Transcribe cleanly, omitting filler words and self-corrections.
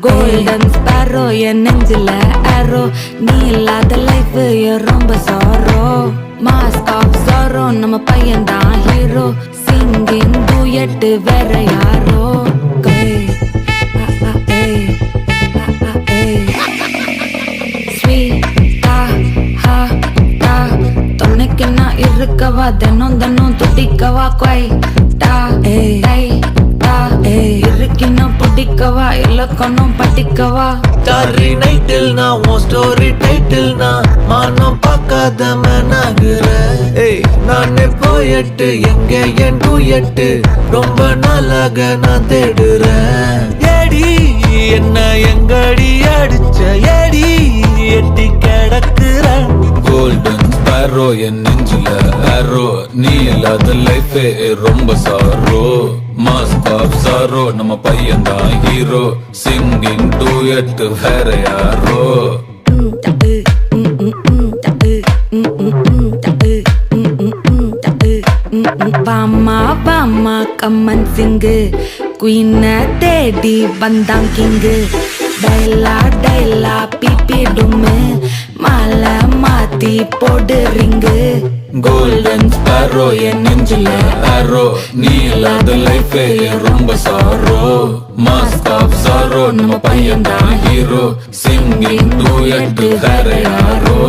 golden Sparrow என் நெஞ்சில aero நீ இல்லாத லைஃப் ரொம்ப சாரோ மாஸ்க் ஆஃப் சாரோ நம்ம பையன் தான் ஹீரோ சிங்கிங் டூயட் வேற யாரோ ஸ்வீட்டா ஹா டா துணைக்கு நான் இருக்கவா தினம் தினம் துடிக்கவா குவைட்டா இருக்கினும் பிடிக்கவா இலக்கணம் படிக்கவா ஸ்டாரி நைட்டில் நான் உன் ஸ்டோரி டைட்டில் நான் மானம் பார்க்காத மேனாகிற நானே போயட்டு எங்க என் டூயட்டு ரொம்ப நாளாக நான் தேடுறேன் ஏடி என்ன எங்கடி அடிச்ச ஏடி எட்டி கிடக்குற கோல்டன் ஸ்பேரோ என் நெஞ்சில ஏரோ நீ இல்லாத லைஃபே ரொம்ப சாரோ மாஸ்க் ஆஃப் சாரோ நம்ம பையன் தான் ஹீரோ சிங்கிங் டூயட் வேற யாரோ வாமா வாமா கம்மன் சிங்கு குயின தேடி வந்தான் கிங்கு டைலா டைலா பிபி டும்மு மாலை மாத்தி போடு ரிங்கு கோல்டன் ஸ்பேரோ என் நெஞ்சில ஏரோ நீ இல்லாத லைஃபே ரொம்ப சாரோ மாஸ்க் ஆஃப் சாரோ நம்ம பையன் தான் ஹீரோ சிங்கிங் டூயட் வேற யாரோ